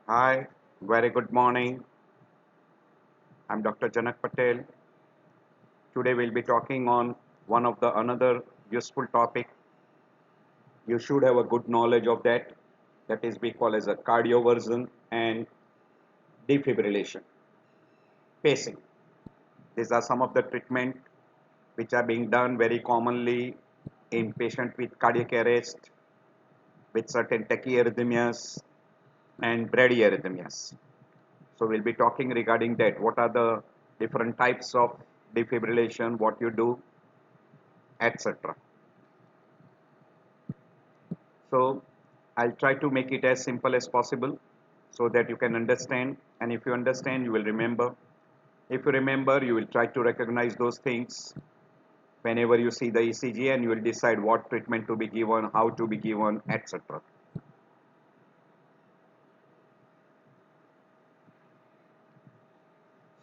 Hi, very good morning. I'm Dr. Janak Patel. Today we'll be talking on one of the another useful topic. You should have a good knowledge of that. That is we call as a cardioversion and defibrillation. Pacing. These are some of the treatment which are being done very commonly in patient with cardiac arrest, with certain tachyarrhythmias and bradyarrhythmias. So we'll be talking regarding that. What are the different types of defibrillation, what you do, etc. So I'll try to make it as simple as possible so that you can understand, and if you understand you will remember. If you remember you will try to recognize those things whenever you see the ECG and you will decide what treatment to be given, how to be given, etc.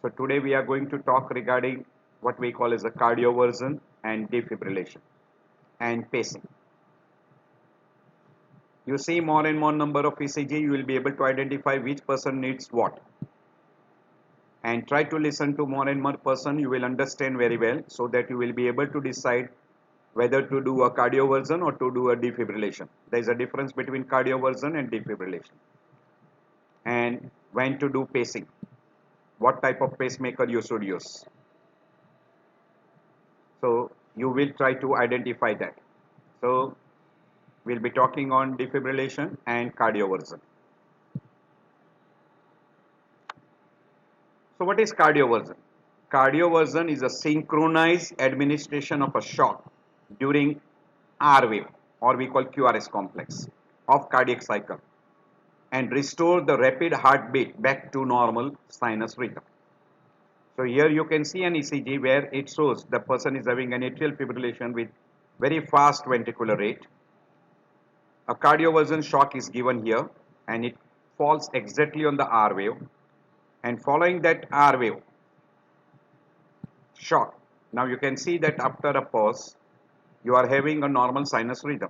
So today we are going to talk regarding what we call as a cardioversion and defibrillation and pacing. You see more and more number of ECG, you will be able to identify which person needs what. And try to listen to more and more person, you will understand very well so that you will be able to decide whether to do a cardioversion or to do a defibrillation. There is a difference between cardioversion and defibrillation. And when to do pacing, what type of pacemaker you should use. So you will try to identify that. So we'll be talking on defibrillation and cardioversion. So what is cardioversion? Cardioversion is a synchronized administration of a shock during R wave, or we call QRS complex, of cardiac cycle and restore the rapid heartbeat back to normal sinus rhythm. So here you can see an ECG where it shows the person is having an atrial fibrillation with very fast ventricular rate. A cardioversion shock is given here and it falls exactly on the R wave, and following that R wave shock, now you can see that after a pause you are having a normal sinus rhythm.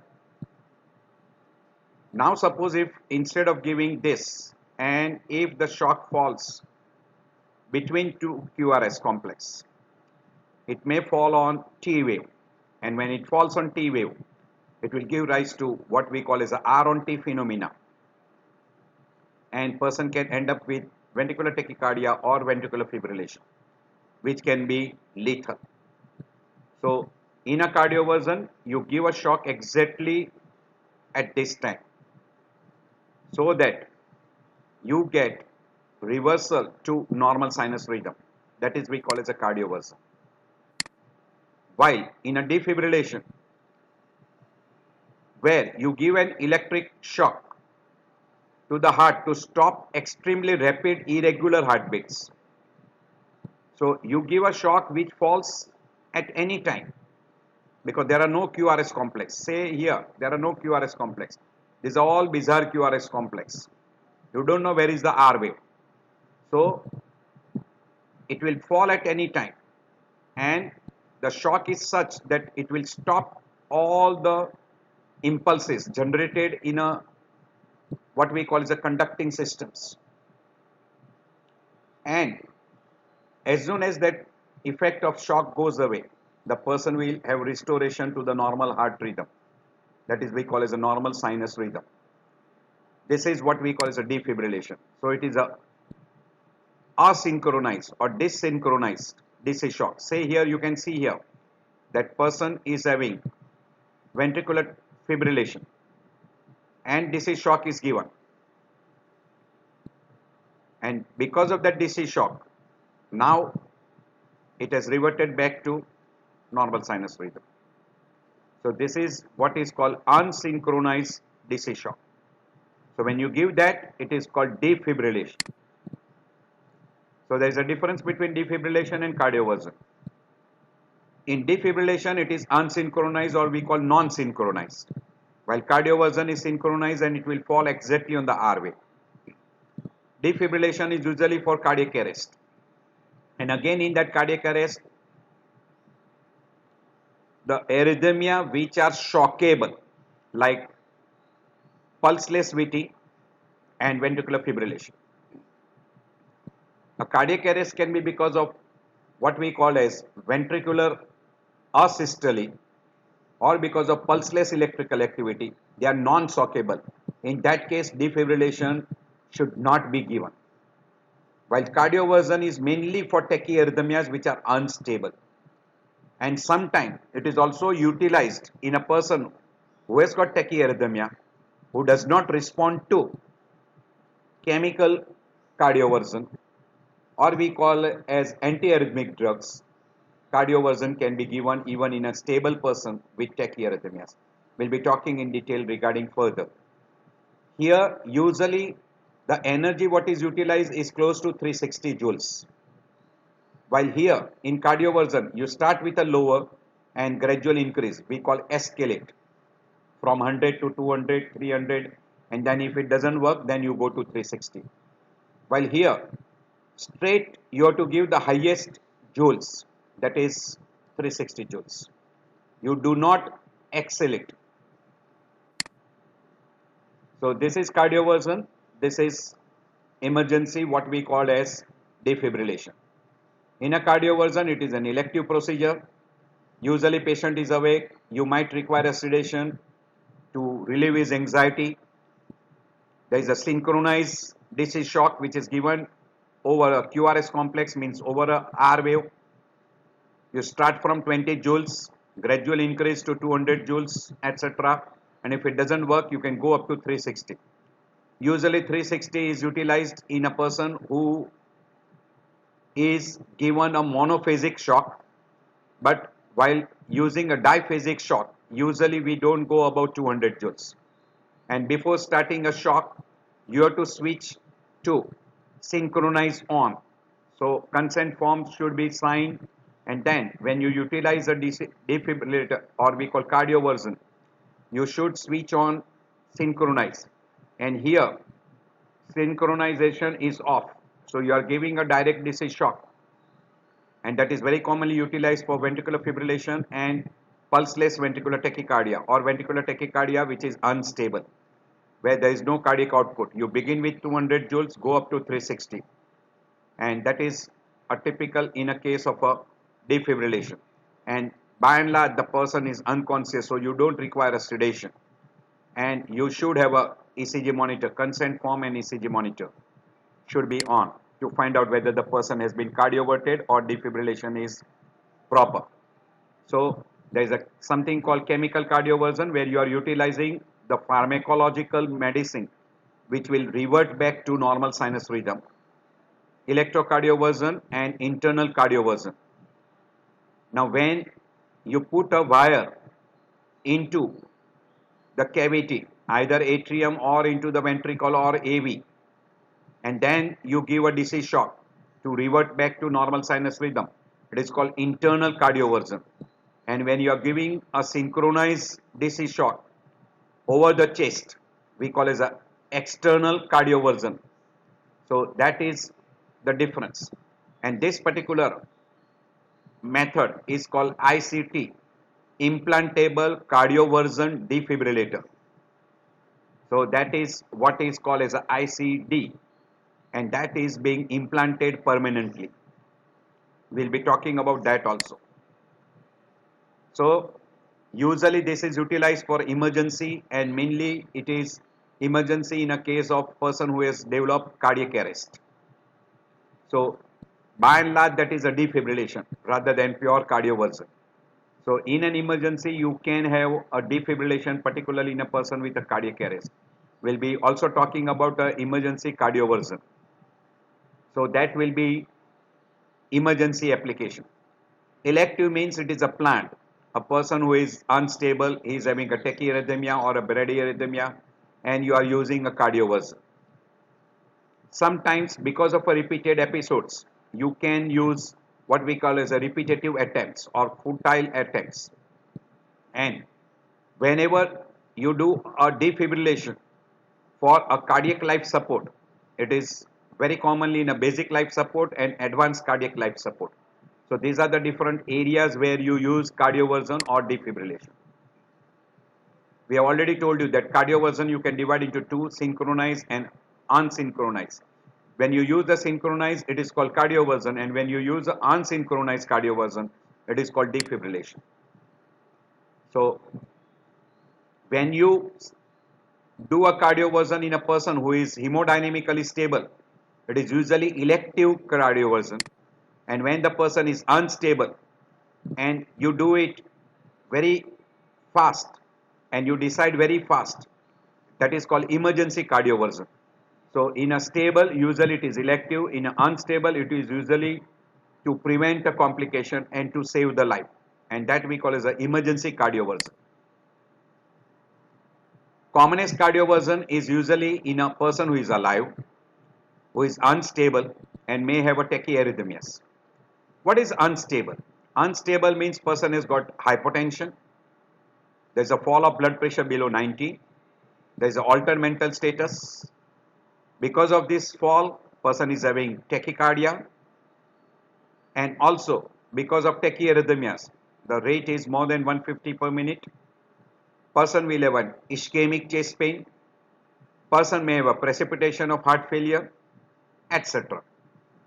Now suppose if instead of giving this, and if the shock falls between two QRS complex, it may fall on T wave, and when it falls on T wave it will give rise to what we call as a R on T phenomena, and person can end up with ventricular tachycardia or ventricular fibrillation, which can be lethal. So in a cardioversion you give a shock exactly at this time so that you get reversal to normal sinus rhythm. That is we call as a cardioversion. While in a defibrillation, where you give an electric shock to the heart to stop extremely rapid irregular heartbeats. So you give a shock which falls at any time because there are no QRS complex. Say here, there are no QRS complex. These are all bizarre QRS complex. You don't know where is the R wave. So it will fall at any time, and the shock is such that it will stop all the impulses generated in a what we call as a conducting systems, and as soon as that effect of shock goes away the person will have restoration to the normal heart rhythm, that is we call as a normal sinus rhythm. This is what we call as a defibrillation. So it is a asynchronized or desynchronized DC shock. Say here you can see here that person is having ventricular fibrillation and DC shock is given, and because of that DC shock now it has reverted back to normal sinus rhythm. So this is what is called unsynchronized DC shock. So when you give that it is called defibrillation. So there is a difference between defibrillation and cardioversion. In defibrillation it is unsynchronized or we call non-synchronized, while cardioversion is synchronized and it will fall exactly on the R wave. Defibrillation is usually for cardiac arrest, and again in that cardiac arrest the arrhythmia which are shockable like pulseless VT and ventricular fibrillation. A cardiac arrest can be because of what we call as ventricular asystole or because of pulseless electrical activity. They are non-shockable. In that case, defibrillation should not be given. While cardioversion is mainly for tachyarrhythmias which are unstable. And sometimes it is also utilized in a person who has got tachyarrhythmia, who does not respond to chemical cardioversion, or we call as antiarrhythmic drugs. Cardioversion can be given even in a stable person with tachyarrhythmias. We'll be talking in detail regarding further. Here, usually the energy what is utilized is close to 360 joules. While here in cardioversion, you start with a lower and gradual increase. We call escalate from 100 to 200, 300, and then if it doesn't work, then you go to 360. While here, straight you have to give the highest joules, that is 360 joules. You do not accelerate. So this is cardioversion. This is emergency, what we call as defibrillation. In a cardioversion, it is an elective procedure. Usually patient is awake. You might require a sedation to relieve his anxiety. There is a synchronized DC shock which is given over a QRS complex, means over a R wave. You start from 20 joules, gradually increase to 200 joules, etc. And if it doesn't work, you can go up to 360. Usually 360 is utilized in a person who is given a monophasic shock, but while using a diphasic shock, usually we don't go above 200 joules. And before starting a shock, you have to switch to synchronize on. So consent forms should be signed, and then when you utilize a defibrillator, or we call cardioversion, you should switch on synchronize. And here synchronization is off. So you are giving a direct DC shock, and that is very commonly utilized for ventricular fibrillation and pulseless ventricular tachycardia, or ventricular tachycardia which is unstable, where there is no cardiac output. You begin with 200 joules, go up to 360, and that is a typical in a case of a defibrillation. And by and large the person is unconscious, so you don't require a sedation, and you should have a ECG monitor. Consent form and ECG monitor should be on to find out whether the person has been cardioverted or defibrillation is proper. So there is something called chemical cardioversion, where you are utilizing the pharmacological medicine which will revert back to normal sinus rhythm. Electrocardioversion and internal cardioversion. Now when you put a wire into the cavity, either atrium or into the ventricle or AV, and then you give a DC shock to revert back to normal sinus rhythm, it is called internal cardioversion. And when you are giving a synchronized DC shock over the chest, we call as a external cardioversion. So that is the difference. And this particular method is called ICT, implantable cardioversion defibrillator. So that is what is called as a ICD, and that is being implanted permanently. We'll be talking about that also. So usually this is utilized for emergency, and mainly it is emergency in a case of person who has developed cardiac arrest. So by and large that is a defibrillation rather than pure cardioversion. So in an emergency you can have a defibrillation, particularly in a person with a cardiac arrest. We'll be also talking about emergency cardioversion. So that will be emergency application. Elective means it is a planned. A person who is unstable, he is having a tachyarrhythmia or a bradyarrhythmia, and you are using a cardioversion. Sometimes because of a repeated episodes, you can use what we call as a repetitive attempts or futile attempts. And whenever you do a defibrillation for a cardiac life support, it is very commonly in a basic life support and advanced cardiac life support. So these are the different areas where you use cardioversion or defibrillation. We have already told you that cardioversion you can divide into two, synchronized and unsynchronized. When you use the synchronized, it is called cardioversion, and when you use the unsynchronized cardioversion, it is called defibrillation. So when you do a cardioversion in a person who is hemodynamically stable, it is usually elective cardioversion. And when the person is unstable and you do it very fast and you decide very fast, that is called emergency cardioversion. So in a stable, usually it is elective. In an unstable, it is usually to prevent a complication and to save the life. And that we call as an emergency cardioversion. Commonest cardioversion is usually in a person who is alive, who is unstable and may have a tachyarrhythmias. What is unstable? Unstable means person has got hypotension. There is a fall of blood pressure below 90. There is an altered mental status. Because of this fall, person is having tachycardia, and also because of tachyarrhythmias, the rate is more than 150 per minute. Person will have an ischemic chest pain. Person may have a precipitation of heart failure, etc.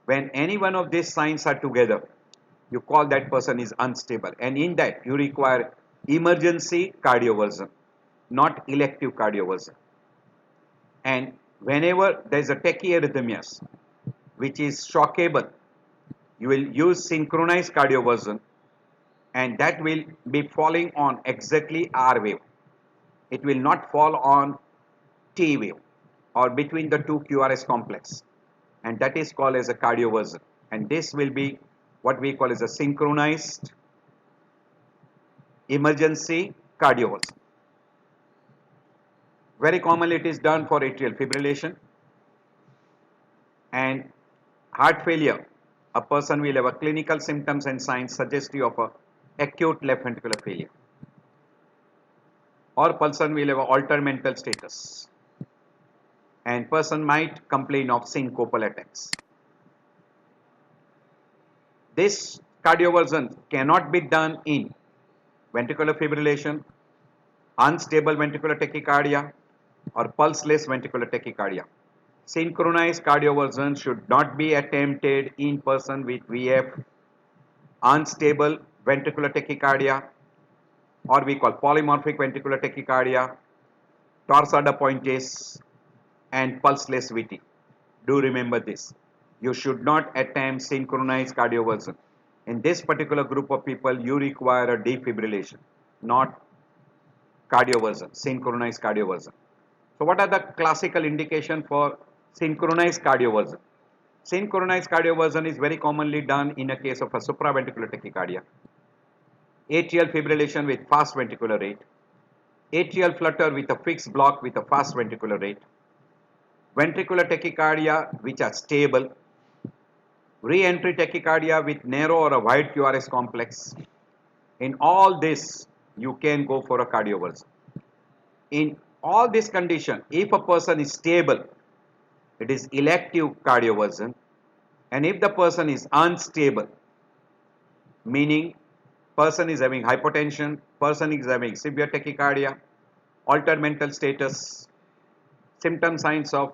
When any one of these signs are together, you call that person is unstable, and in that you require emergency cardioversion, not elective cardioversion. And whenever there is a tachyarrhythmias which is shockable, you will use synchronized cardioversion, and that will be falling on exactly R wave. It will not fall on T wave or between the two QRS complex, and that is called as a cardioversion. And this will be what we call as a synchronized emergency cardioversion. Very commonly it is done for atrial fibrillation and heart failure. A person will have a clinical symptoms and signs suggestive of a acute left ventricular failure, or person will have an altered mental status, and person might complain of syncopal attacks. This cardioversion cannot be done in ventricular fibrillation, unstable ventricular tachycardia, or pulseless ventricular tachycardia. Synchronized cardioversion should not be attempted in person with VF, unstable ventricular tachycardia, or we call polymorphic ventricular tachycardia, torsada pointes, and pulseless VT. Do remember this. You should not attempt synchronized cardioversion. In this particular group of people, you require a defibrillation, not cardioversion, synchronized cardioversion. So what are the classical indication for synchronized cardioversion? Synchronized cardioversion is very commonly done in a case of a supraventricular tachycardia, atrial fibrillation with fast ventricular rate, atrial flutter with a fixed block with a fast ventricular rate, ventricular tachycardia which are stable, re-entry tachycardia with narrow or a wide QRS complex. In all this, you can go for a cardioversion. In all this condition, if a person is stable, it is elective cardioversion, and if the person is unstable, meaning person is having hypotension, person is having severe tachycardia, altered mental status, symptom signs of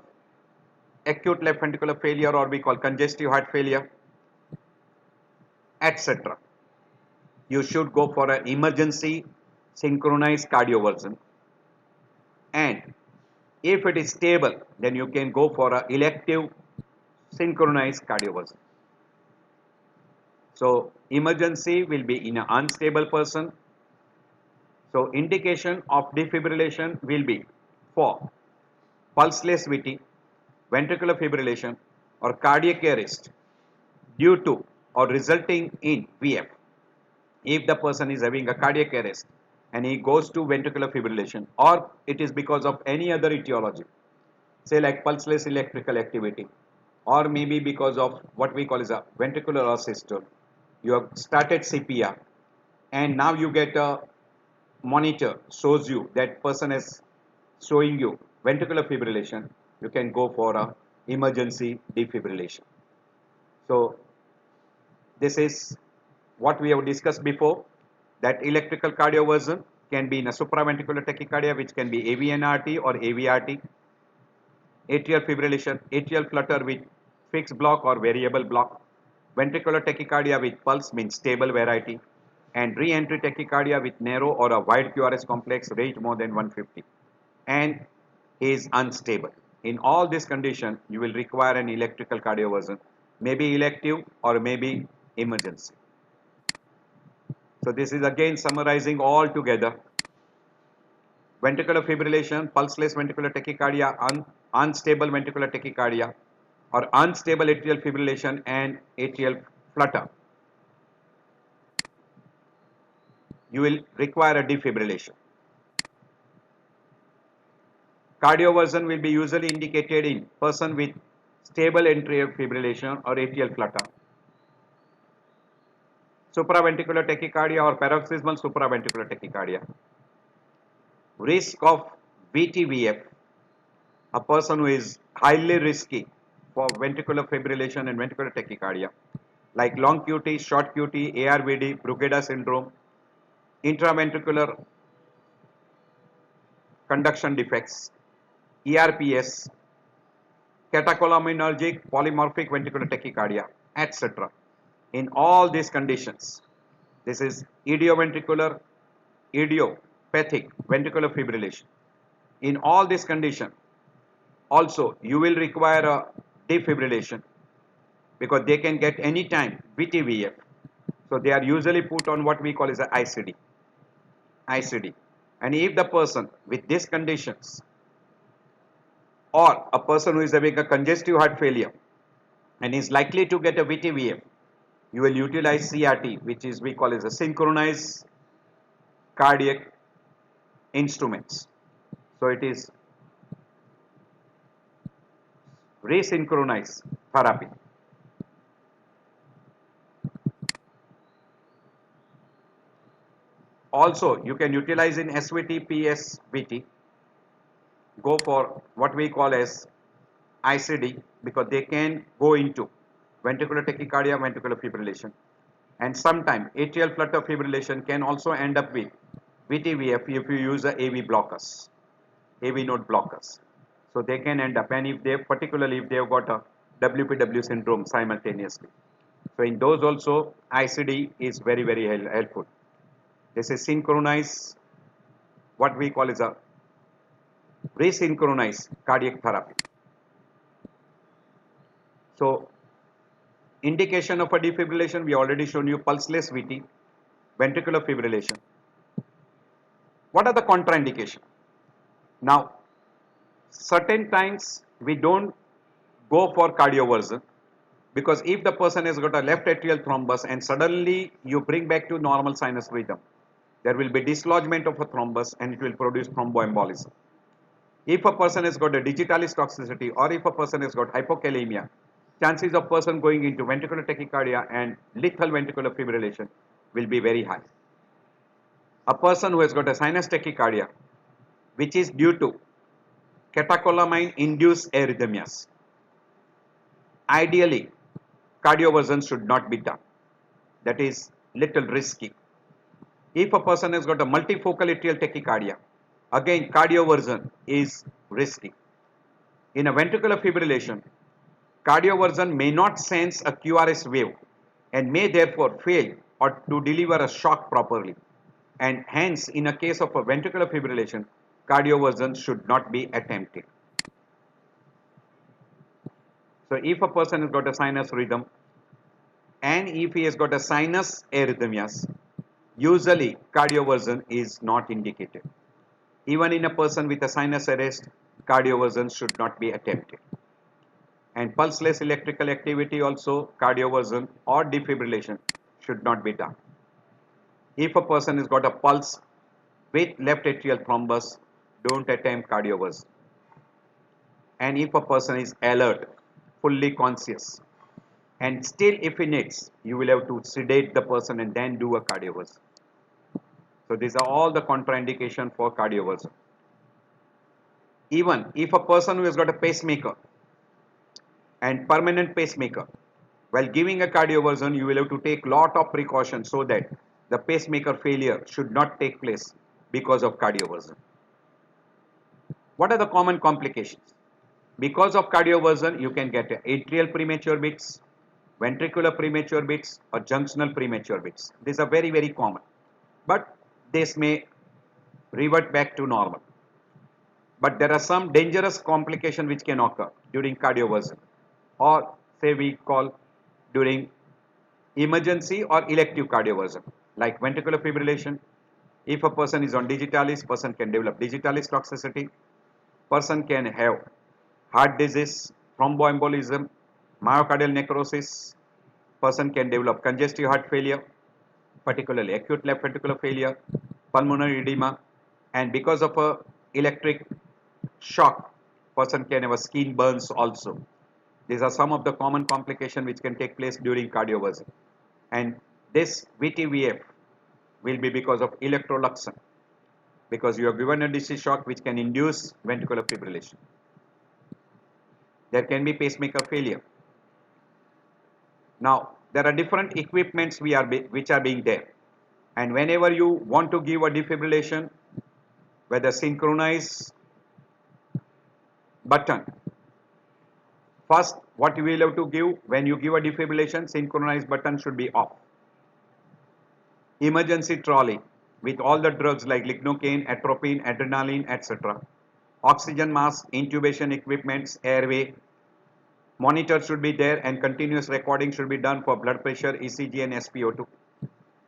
acute left ventricular failure, or we call congestive heart failure, etc. You should go for an emergency synchronized cardioversion, and if it is stable, then you can go for an elective synchronized cardioversion. So emergency will be in an unstable person. So indication of defibrillation will be for pulseless VT, ventricular fibrillation, or cardiac arrest due to or resulting in VF. If the person is having a cardiac arrest and he goes to ventricular fibrillation, or it is because of any other etiology, say like pulseless electrical activity, or maybe because of what we call as a ventricular assistor, you have started CPR and now you get a monitor shows you that person is showing you ventricular fibrillation, you can go for a emergency defibrillation. So this is what we have discussed before, that electrical cardioversion can be in a supraventricular tachycardia, which can be AVNRT or AVRT. atrial fibrillation, atrial flutter with fixed block or variable block, ventricular tachycardia with pulse means stable variety, and re-entry tachycardia with narrow or a wide QRS complex range more than 150 and is unstable. In all these conditions, you will require an electrical cardioversion, maybe elective or maybe emergency. So this is again summarizing all together. Ventricular fibrillation, pulseless ventricular tachycardia, unstable ventricular tachycardia, or unstable atrial fibrillation and atrial flutter. You will require a defibrillation. Cardioversion will be usually indicated in person with stable atrial fibrillation or atrial flutter, supraventricular tachycardia or paroxysmal supraventricular tachycardia. Risk of VTVF, a person who is highly risky for ventricular fibrillation and ventricular tachycardia, like long QT, short QT, ARVD, Brugada syndrome, intraventricular conduction defects, ERPS, catecholaminergic polymorphic ventricular tachycardia, etc. In all these conditions, this is idiopathic ventricular fibrillation. In all these conditions, also you will require a defibrillation because they can get any time VTVF. So they are usually put on what we call as a ICD. And if the person with these conditions or a person who is having a congestive heart failure and is likely to get a VTVF, you will utilize CRT, which is we call as a synchronized cardiac instruments. So it is resynchronized therapy. Also, you can utilize in SVT, PSVT, go for what we call as ICD because they can go into ventricular tachycardia, ventricular fibrillation, and sometimes atrial flutter fibrillation can also end up with VTVF if you use the AV blockers, AV node blockers. So they can end up, and if they particularly if they have got a WPW syndrome simultaneously. So in those also ICD is very helpful. This is synchronized, what we call is a resynchronized cardiac therapy. So indication of a defibrillation, we already shown you pulseless VT, ventricular fibrillation. What are the contraindications? Now, certain times we don't go for cardioversion because if the person has got a left atrial thrombus and suddenly you bring back to normal sinus rhythm, there will be dislodgement of a thrombus and it will produce thromboembolism. If a person has got a digitalis toxicity or if a person has got hypokalemia, chances of person going into ventricular tachycardia and lethal ventricular fibrillation will be very high. A person who has got a sinus tachycardia, which is due to catecholamine induced arrhythmias, ideally cardioversion should not be done. That is little risky. If a person has got a multifocal atrial tachycardia, again cardioversion is risky. In a ventricular fibrillation, cardioversion may not sense a QRS wave and may therefore fail or to deliver a shock properly, and hence in a case of a ventricular fibrillation, cardioversion should not be attempted. So if a person has got a sinus rhythm and if he has got a sinus arrhythmias, usually cardioversion is not indicated. Even in a person with a sinus arrest, cardioversion should not be attempted. And pulseless electrical activity also, cardioversion or defibrillation should not be done. If a person has got a pulse with left atrial thrombus, don't attempt cardioversion. And if a person is alert, fully conscious, and still if he needs, you will have to sedate the person and then do a cardioversion. So these are all the contraindication for cardioversion. Even if a person who has got a pacemaker and permanent pacemaker, while giving a cardioversion, you will have to take lot of precautions so that the pacemaker failure should not take place because of cardioversion. What are the common complications? Because of cardioversion, you can get atrial premature beats, ventricular premature beats, or junctional premature beats. These are very, very common. But this may revert back to normal. But there are some dangerous complications which can occur during cardioversion, or say we call during emergency or elective cardioversion, like ventricular fibrillation. If a person is on digitalis, person can develop digitalis toxicity. Person can have heart disease, thromboembolism, myocardial necrosis. Person can develop congestive heart failure, particularly acute left ventricular failure, pulmonary edema, and because of a electric shock, person can have a skin burns also. These are some of the common complications which can take place during cardioversion. And this VTVF will be because of electroluxin, because you are given a DC shock which can induce ventricular fibrillation. There can be pacemaker failure. Now, there are different equipments which are being there. And whenever you want to give a defibrillation, whether synchronized button, first what you will have to give when you give a defibrillation, synchronized button should be off. Emergency trolley with all the drugs like lignocaine, atropine, adrenaline, etc. Oxygen mask, intubation equipments, airway. Monitor should be there and continuous recording should be done for blood pressure, ECG and SpO2.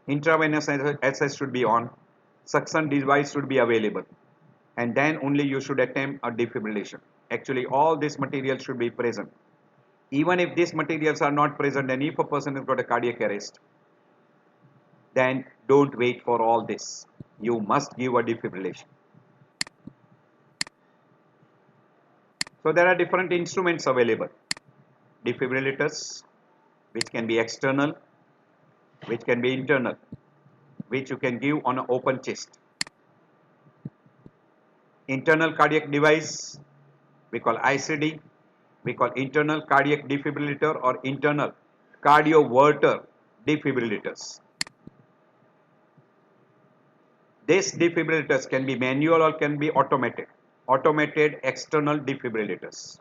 Intravenous SS should be on. Suction device should be available. And then only you should attempt a defibrillation. Actually, all this material should be present. Even if these materials are not present and if a person has got a cardiac arrest, then don't wait for all this. You must give a defibrillation. So there are different instruments available. Defibrillators, which can be external, which can be internal, which you can give on an open chest. Internal cardiac device, we call ICD, we call internal cardiac defibrillator or internal cardioverter defibrillators. These defibrillators can be manual or can be automated. Automated external defibrillators.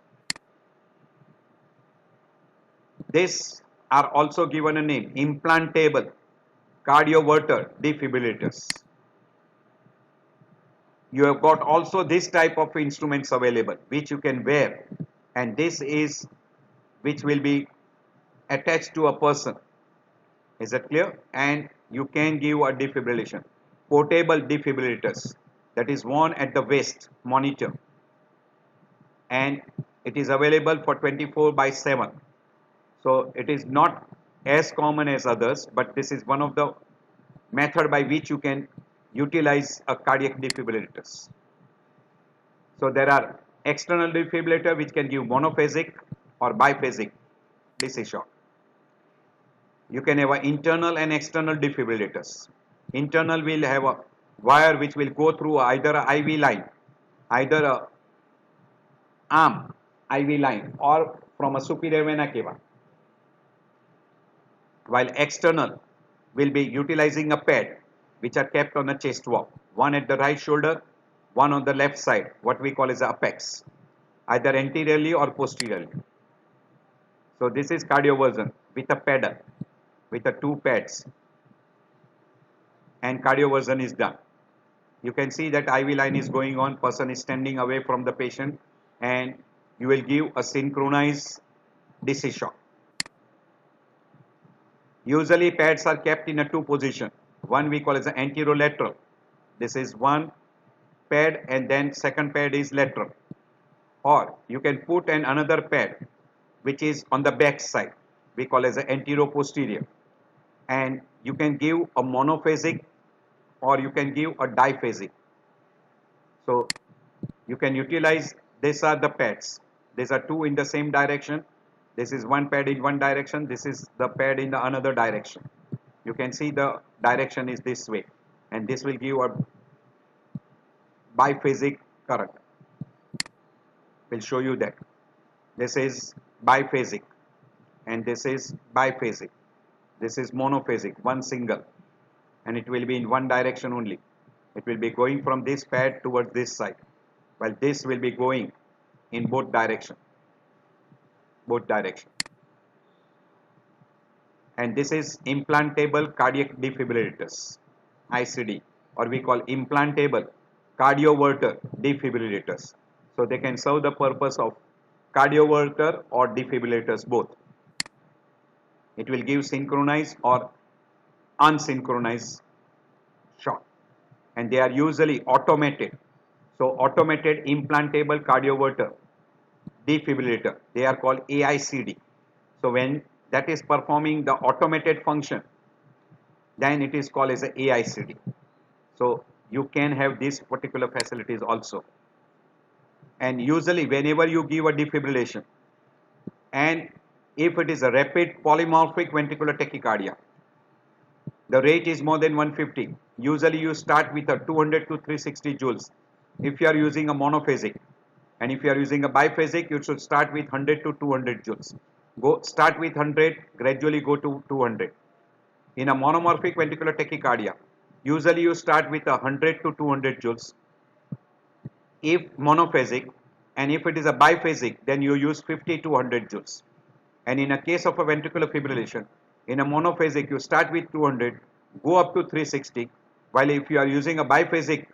These are also given a name, implantable cardioverter defibrillators. You have got also this type of instruments available which you can wear, and this is which will be attached to a person. Is that clear? And you can give a defibrillation. Portable defibrillators, that is worn at the waist monitor, and it is available for 24/7. So it is not as common as others, but this is one of the method by which you can utilize a cardiac defibrillators. So there are external defibrillator which can give monophasic or biphasic DC shock. You can have an internal and external defibrillators. Internal will have a wire which will go through either a IV line, either a arm IV line or from a superior vena cava. While external will be utilizing a pad which are kept on the chest wall, one at the right shoulder, one on the left side, what we call as the apex, either anteriorly or posteriorly. So this is cardioversion with a pedal, with the two pads, and cardioversion is done. You can see that IV line is going on, person is standing away from the patient, and you will give a synchronized DC shock. Usually pads are kept in a two position. One we call as an anterolateral. This is one pad and then second pad is lateral. Or you can put another pad which is on the back side. We call as an anteroposterior. And you can give a monophasic or you can give a diphasic. So you can utilize, these are the pads. These are two in the same direction. This is one pad in one direction. This is the pad in the another direction. You can see the direction is this way. And this will give a biphasic current. We'll show you that. This is biphasic. And this is biphasic. This is monophasic, one single. And it will be in one direction only. It will be going from this pad towards this side. While this will be going in both direction. Both direction. And this is implantable cardiac defibrillators, ICD, or we call implantable cardioverter defibrillators. So they can serve the purpose of cardioverter or defibrillators both. It will give synchronized or unsynchronized shock, and they are usually automated. So automated implantable cardioverter defibrillator, they are called AICD. So when that is performing the automated function, then it is called as a AICD. So you can have these particular facilities also. And usually whenever you give a defibrillation, and if it is a rapid polymorphic ventricular tachycardia, the rate is more than 150. Usually you start with a 200 to 360 joules if you are using a monophasic. And if you are using a biphasic, you should start with 100 to 200 joules. Start with 100, gradually go to 200. In a monomorphic ventricular tachycardia, usually you start with 100 to 200 joules if monophasic, and if it is a biphasic, then you use 50 to 100 joules. And in a case of a ventricular fibrillation, in a monophasic, you start with 200, go up to 360, while if you are using a biphasic,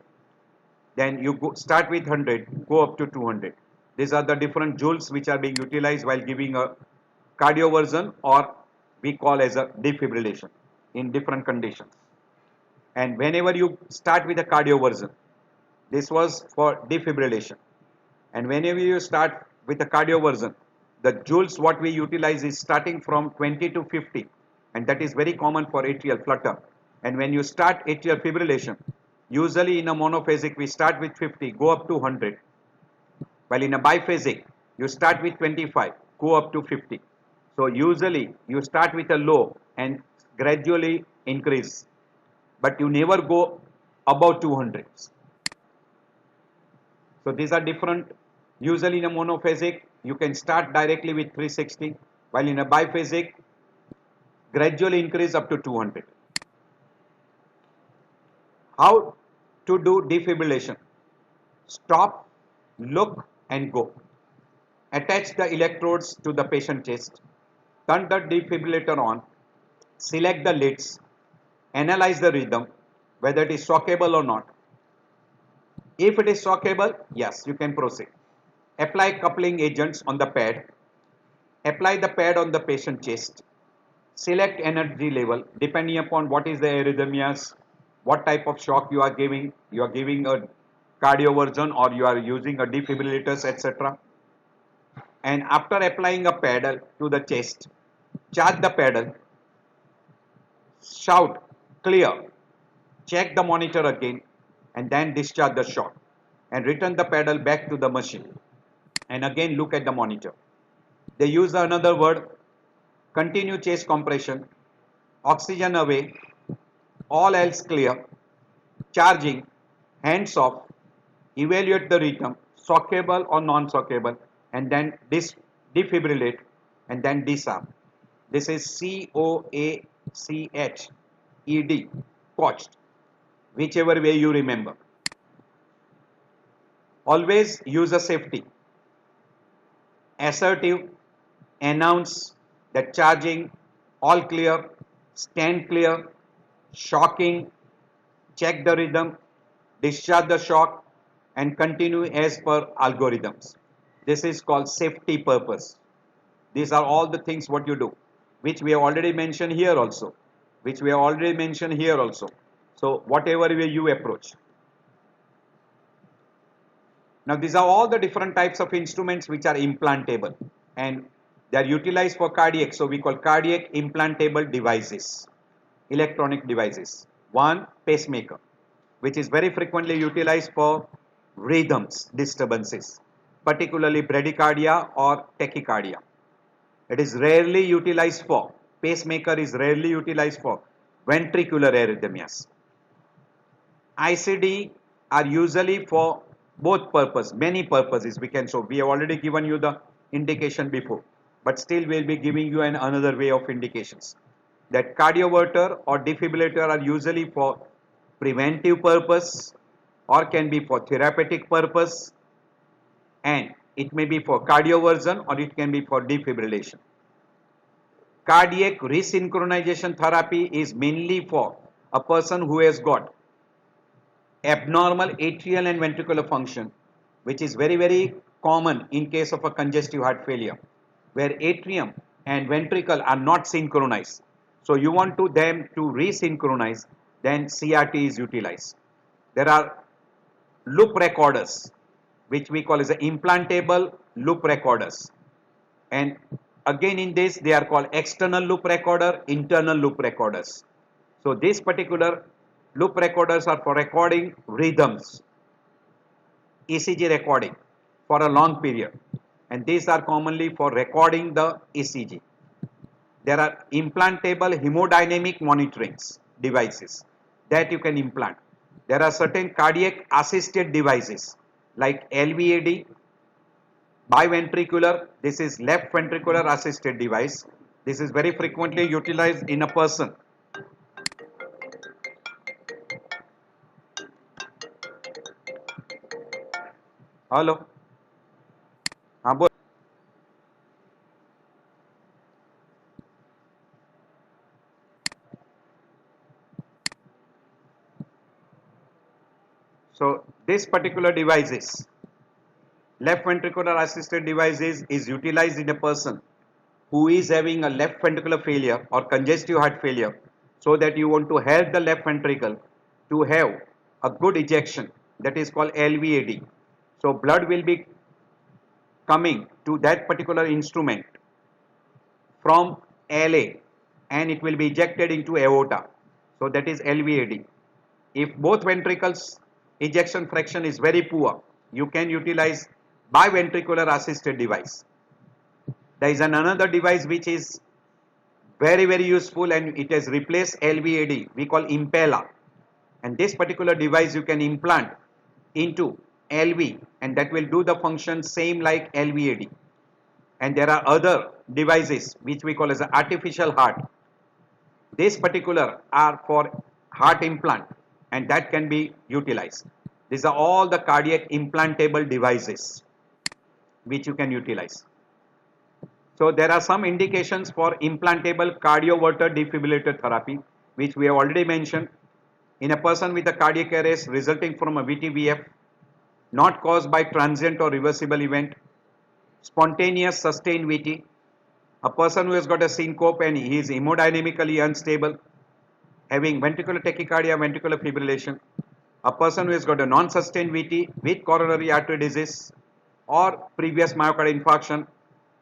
then you start with 100, go up to 200. These are the different joules which are being utilized while giving a cardioversion, or we call as a defibrillation in different conditions. And whenever you start with a cardioversion, this was for defibrillation. And whenever you start with a cardioversion, the joules what we utilize is starting from 20 to 50, and that is very common for atrial flutter. And when you start atrial fibrillation, usually in a monophasic we start with 50, go up to 100, while in a biphasic you start with 25, go up to 50. So usually you start with a low and gradually increase, but you never go above 200. So these are different. Usually in a monophasic you can start directly with 360, while in a biphasic gradually increase up to 200. How to do defibrillation? Stop, look and go. Attach the electrodes to the patient chest, turn the defibrillator on, select the leads, analyze the rhythm, whether it is shockable or not. If it is shockable, yes, you can proceed. Apply coupling agents on the pad. Apply the pad on the patient chest. Select energy level depending upon what is the arrhythmias, what type of shock you are giving. You are giving a cardioversion or you are using a defibrillators, etc. And after applying a paddle to the chest, charge the paddle, shout clear, check the monitor again, and then discharge the shock and return the paddle back to the machine and again look at the monitor. They use another word, continue chest compression, oxygen away, all else clear, charging, hands off, evaluate the rhythm, shockable or non-shockable, and then defibrillate and then disarm. This is COACHED, coached, whichever way you remember. Always use a safety. Assertive, announce that charging, all clear, stand clear, shocking, check the rhythm, discharge the shock, and continue as per algorithms. This is called safety purpose. These are all the things what you do, which we have already mentioned here also. So whatever way you approach. Now these are all the different types of instruments which are implantable, and they are utilized for cardiac. So we call cardiac implantable devices, electronic devices. One, pacemaker, which is very frequently utilized for rhythms disturbances, particularly bradycardia or tachycardia. It is rarely utilized for, pacemaker is rarely utilized for ventricular arrhythmias. ICD are usually for both purpose, many purposes we can show. We have already given you the indication before, but still we will be giving you another way of indications. That cardioverter or defibrillator are usually for preventive purpose or can be for therapeutic purpose, and It may be for cardioversion or it can be for defibrillation. Cardiac resynchronization therapy is mainly for a person who has got abnormal atrial and ventricular function, which is very common in case of a congestive heart failure, where atrium and ventricle are not synchronized. So you want them to resynchronize, then CRT is utilized. There are loop recorders, which we call as the implantable loop recorders. And again in this, they are called external loop recorder, internal loop recorders. So this particular loop recorders are for recording rhythms, ECG recording for a long period, and these are commonly for recording the ECG. There are implantable hemodynamic monitoring devices that you can implant. There are certain cardiac assisted devices like LVAD, biventricular. This is left ventricular assisted device. This is very frequently utilized in a person. Hello. हाँ बोल. So this particular devices, left ventricular assisted devices, is utilized in a person who is having a left ventricular failure or congestive heart failure, so that you want to help the left ventricle to have a good ejection, that is called LVAD. So blood will be coming to that particular instrument from LA and it will be ejected into aorta. So that is LVAD. If both ventricles ejection fraction is very poor, you can utilize biventricular assisted device. There is another device which is very useful and it has replaced LVAD. We call Impella, and this particular device you can implant into LV and that will do the function same like LVAD. And there are other devices which we call as an artificial heart. This particular are for heart implant and that can be utilized. These are all the cardiac implantable devices which you can utilize. So there are some indications for implantable cardioverter defibrillator therapy, which we have already mentioned. In a person with a cardiac arrest resulting from a VTVF, not caused by transient or reversible event, spontaneous sustained VT, a person who has got a syncope and he is hemodynamically unstable, having ventricular tachycardia, ventricular fibrillation, a person who has got a non-sustained VT with coronary artery disease or previous myocardial infarction,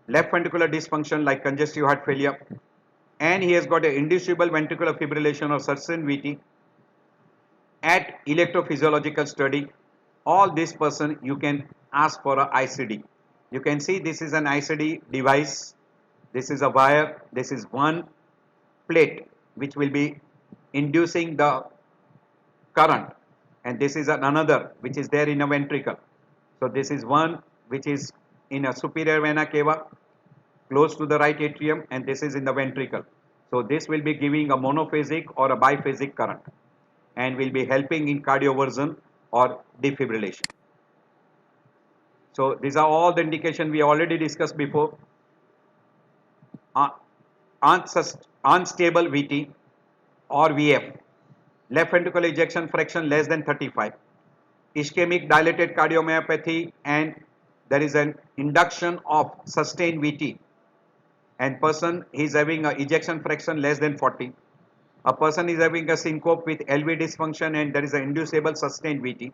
left ventricular dysfunction like congestive heart failure, and he has got an inducible ventricular fibrillation or sustained VT at electrophysiological study. All this person you can ask for a ICD. You can see this is an ICD device. This is a wire. This is one plate which will be inducing the current, and this is another which is there in a ventricle. So this is one which is in a superior vena cava close to the right atrium, and this is in the ventricle. So this will be giving a monophasic or a biphasic current and will be helping in cardioversion or defibrillation. So these are all the indication we already discussed before. Unstable VT or VF, left ventricular ejection fraction less than 35, ischemic dilated cardiomyopathy, and there is an induction of sustained VT, and person is having a ejection fraction less than 40. A person is having a syncope with LV dysfunction and there is an inducible sustained VT,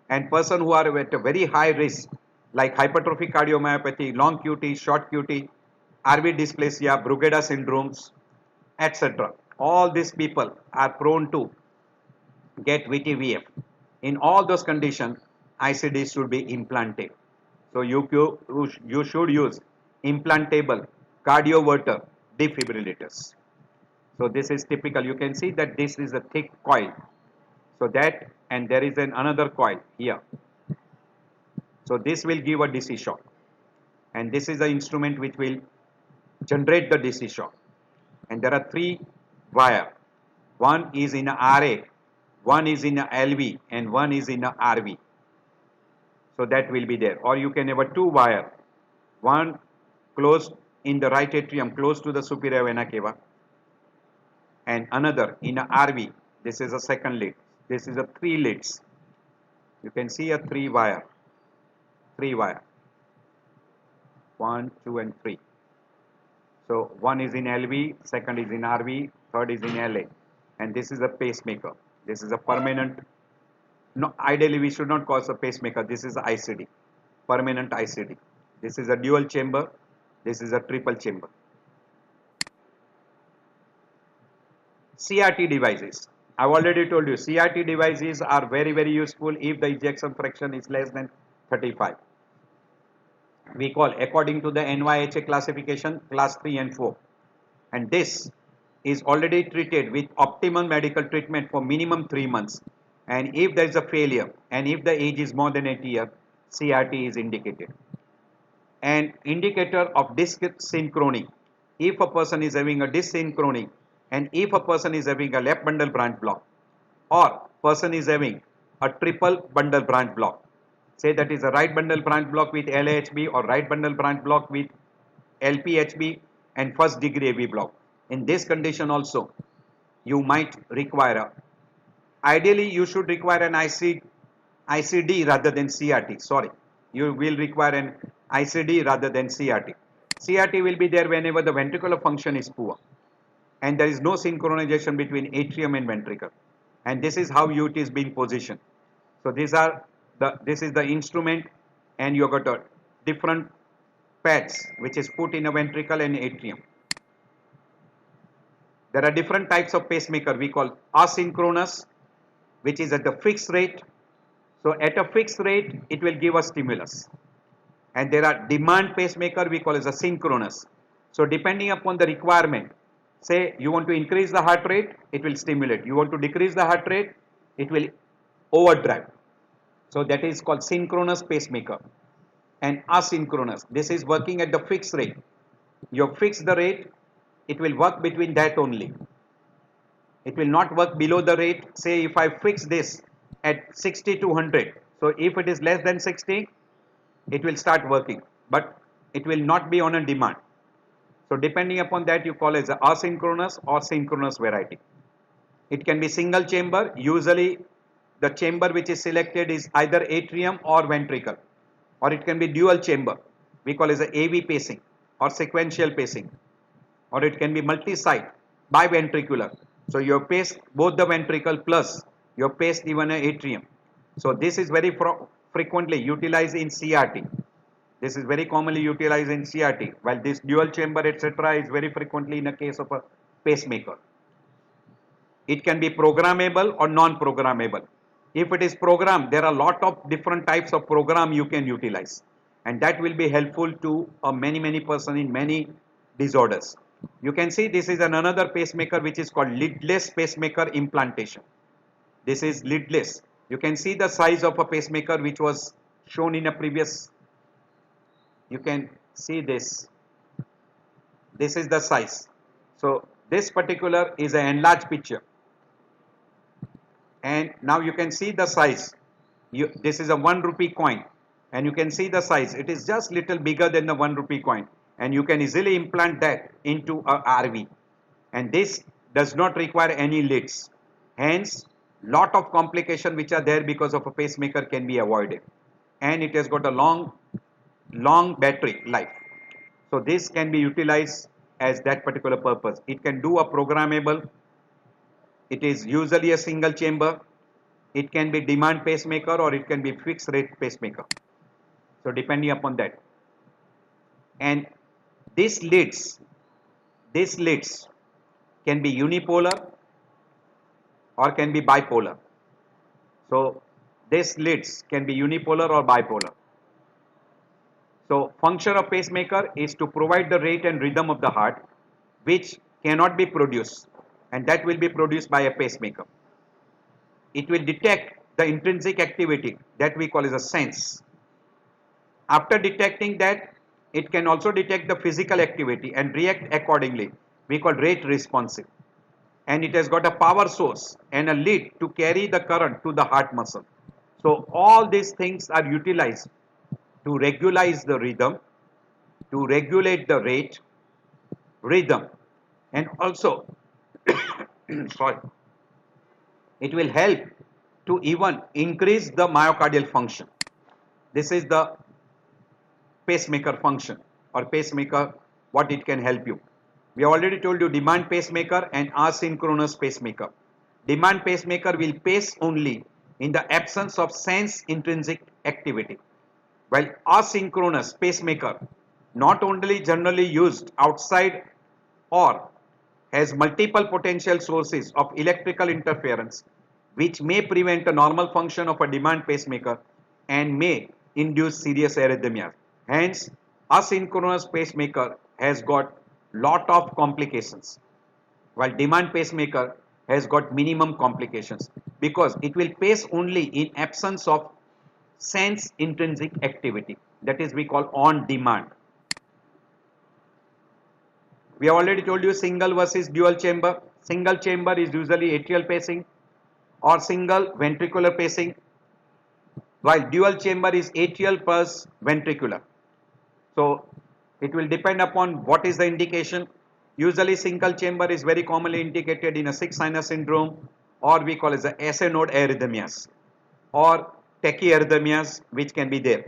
and person who are at a very high risk like hypertrophic cardiomyopathy, long QT, short QT, RV dysplasia, Brugada syndromes, etc. All these people are prone to get VTVF. In all those conditions, ICD should be implanted. So you should use implantable cardioverter defibrillators. So this is typical. You can see that this is a thick coil. So that, and there is another coil here. So this will give a DC shock, and this is the instrument which will generate the DC shock. And there are three wire. One is in a RA, one is in a LV, and one is in a RV. So that will be there. Or you can have a two wire, one close in the right atrium close to the superior vena cava, and another in a RV. This is a second lead. This is a three leads. You can see a three wire. 1, 2 and 3. So one is in LV, second is in RV, third is in LA, and this is a pacemaker. This is a permanent. No, ideally we should not call it a pacemaker. This is ICD, permanent ICD. This is a dual chamber. This is a triple chamber. CRT devices. I've already told you CRT devices are very useful if the ejection fraction is less than 35. We call according to the NYHA classification class 3 and 4, and this is already treated with optimal medical treatment for minimum 3 months, and if there is a failure and if the age is more than 80 years, CRT is indicated. An indicator of disc synchrony, if a person is having a disc synchrony and if a person is having a left bundle branch block or person is having a triple bundle branch block, say that is a right bundle branch block with LAHB or right bundle branch block with LPHB and first degree AV block. In this condition also, you might require ideally you should require an ICD rather than CRT. Sorry, you will require an ICD rather than CRT. CRT will be there whenever the ventricular function is poor and there is no synchronization between atrium and ventricle, and this is how it is being positioned. So this is the instrument, and you got a different pads which is put in a ventricle and atrium. There are different types of pacemaker. We call asynchronous, which is at the fixed rate. So at a fixed rate it will give a stimulus, and there are demand pacemaker we call as a synchronous. So depending upon the requirement, say you want to increase the heart rate, it will stimulate. You want to decrease the heart rate, it will overdrive. So that is called synchronous pacemaker. And asynchronous, this is working at the fixed rate. You fix the rate, it will work between that only. It will not work below the rate. Say if I fix this at 60 to 100, so if it is less than 60, it will start working, but it will not be on a demand. So depending upon that, you call as a asynchronous or synchronous variety. It can be single chamber. Usually the chamber which is selected is either atrium or ventricle, or it can be dual chamber. We call as a AV pacing or sequential pacing, or it can be multi-site biventricular. So you have paced both the ventricle plus you have paced even an atrium. So this is very frequently utilized in CRT. This is very commonly utilized in CRT, while this dual chamber etc. is very frequently in a case of a pacemaker. It can be programmable or non-programmable. If it is programmed, there are a lot of different types of program you can utilize, and that will be helpful to many person in many disorders. You can see this is another pacemaker which is called lidless pacemaker implantation. This is lidless. You can see the size of a pacemaker which was shown in a previous. You can see this. This is the size. So this particular is an enlarged picture, and now you can see the size. This is a 1 rupee coin, and you can see the size. It is just little bigger than the 1 rupee coin, and you can easily implant that into a RV, and this does not require any lids. Hence, lot of complications which are there because of a pacemaker can be avoided, and it has got a long battery life. So this can be utilized as that particular purpose. It can do a programmable. It is usually a single chamber. It can be demand pacemaker or it can be fixed rate pacemaker. So depending upon that. And these leads can be unipolar or can be bipolar. So these leads can be unipolar or bipolar. So function of pacemaker is to provide the rate and rhythm of the heart which cannot be produced, and that will be produced by a pacemaker. It will detect the intrinsic activity that we call as a sense. After detecting that, it can also detect the physical activity and react accordingly. We call rate responsive. And it has got a power source and a lead to carry the current to the heart muscle. So all these things are utilized to regulate the rhythm, to regulate the rhythm, and also, sorry, it will help to even increase the myocardial function. This is the pacemaker function, or pacemaker, what it can help you. We already told you demand pacemaker and asynchronous pacemaker. Demand pacemaker will pace only in the absence of sense intrinsic activity, while asynchronous pacemaker not only generally used outside or has multiple potential sources of electrical interference which may prevent the normal function of a demand pacemaker and may induce serious arrhythmias. Hence, asynchronous pacemaker has got lot of complications, while demand pacemaker has got minimum complications because it will pace only in absence of sense intrinsic activity, that is we call on demand. We have already told you single versus dual chamber. Single chamber is usually atrial pacing or single ventricular pacing, while dual chamber is atrial plus ventricular. So it will depend upon what is the indication. Usually single chamber is very commonly indicated in a sick sinus syndrome, or we call it the SA node arrhythmias or tachyarrhythmias, which can be there.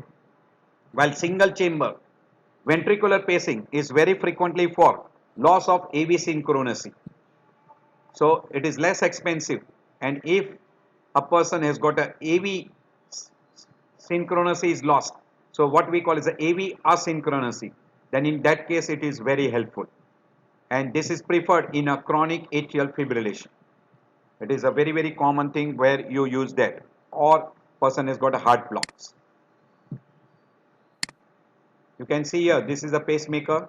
While single chamber ventricular pacing is very frequently for loss of AV synchronicity. So it is less expensive, and if a person has got a AV synchronicity is lost, so what we call is the AV asynchronicity, then in that case it is very helpful, and this is preferred in a chronic atrial fibrillation. It is a very common thing where you use that, or person has got a heart blocks. You can see here, this is a pacemaker.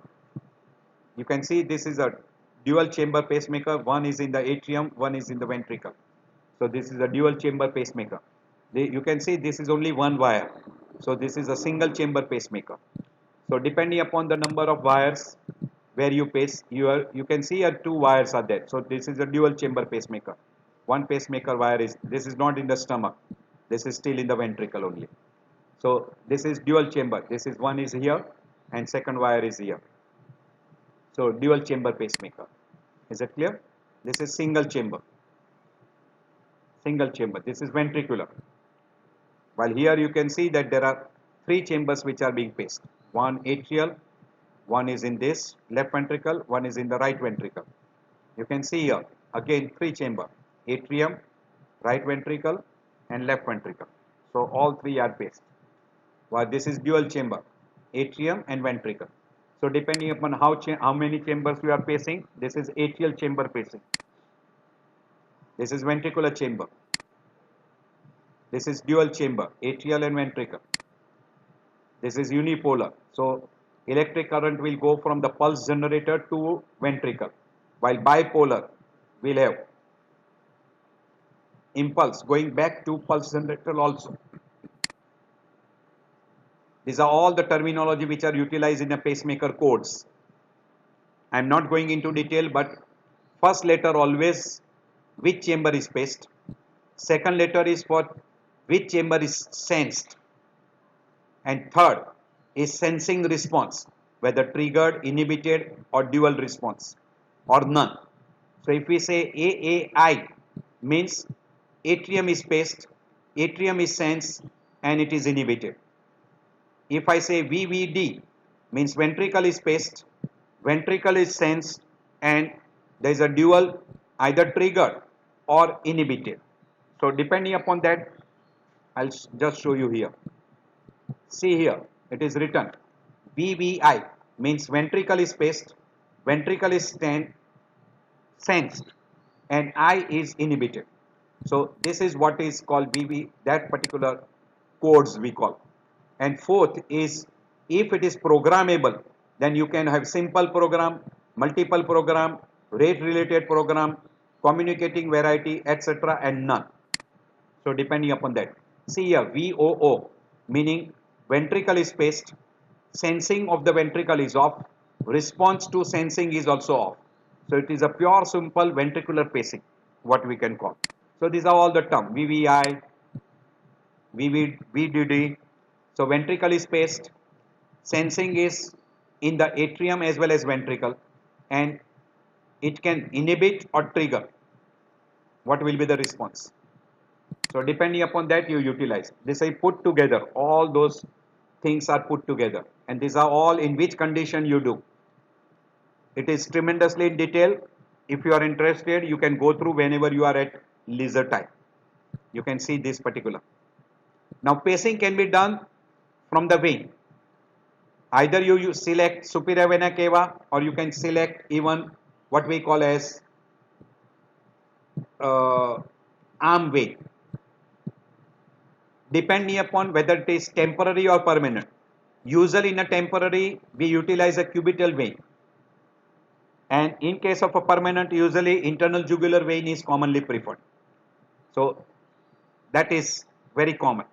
You can see this is a dual chamber pacemaker. One is in the atrium, one is in the ventricle. So this is a dual chamber pacemaker. You can see this is only one wire. So this is a single chamber pacemaker. So depending upon the number of wires where you pace, you can see here two wires are there. So this is a dual chamber pacemaker. One pacemaker wire is, this is not in the stomach. This is still in the ventricle only. So this is dual chamber. This is one is here and second wire is here. So dual chamber pacemaker. Is it clear? This is single chamber. Single chamber. This is ventricular. While here you can see that there are three chambers which are being paced. One atrial, one is in this left ventricle, one is in the right ventricle. You can see here again three chamber. Atrium, right ventricle and left ventricle. So all three are paced. While this is dual chamber, atrium and ventricle. So depending upon how many chambers we are pacing, this is atrial chamber pacing. This is ventricular chamber. This is dual chamber, atrial and ventricle. This is unipolar. So electric current will go from the pulse generator to ventricle, while bipolar will have impulse going back to pulse generator also. These are all the terminology which are utilized in the pacemaker codes. I am not going into detail, but first letter always which chamber is paced. Second letter is for which chamber is sensed. And third is sensing response, whether triggered, inhibited or dual response or none. So if we say AAI means atrium is paced, atrium is sensed and it is inhibited. If I say VVD means ventricle is paced, ventricle is sensed and there is a dual either triggered or inhibited. So depending upon that, I'll just show you here. See here, it is written VVI means ventricle is paced, ventricle is sensed and I is inhibited. So this is what is called VV, that particular codes we call. And fourth is if it is programmable, then you can have simple program, multiple program, rate related program, communicating variety, etc. and none. So depending upon that. See here VOO meaning ventricle is paced, sensing of the ventricle is off, response to sensing is also off. So it is a pure simple ventricular pacing, what we can call. So these are all the terms VVI, VDD. So ventricle is paced, sensing is in the atrium as well as ventricle, and it can inhibit or trigger. What will be the response? So depending upon that you utilize. This I put together, all those things are put together, and these are all in which condition you do. It is tremendously in detail. If you are interested, you can go through whenever you are at leisure time. You can see this particular. Now pacing can be done from the vein. Either you select superior vena cava, or you can select even what we call as arm vein, depending upon whether it is temporary or permanent. Usually in a temporary, we utilize a cubital vein, and in case of a permanent, usually internal jugular vein is commonly preferred. So that is very common,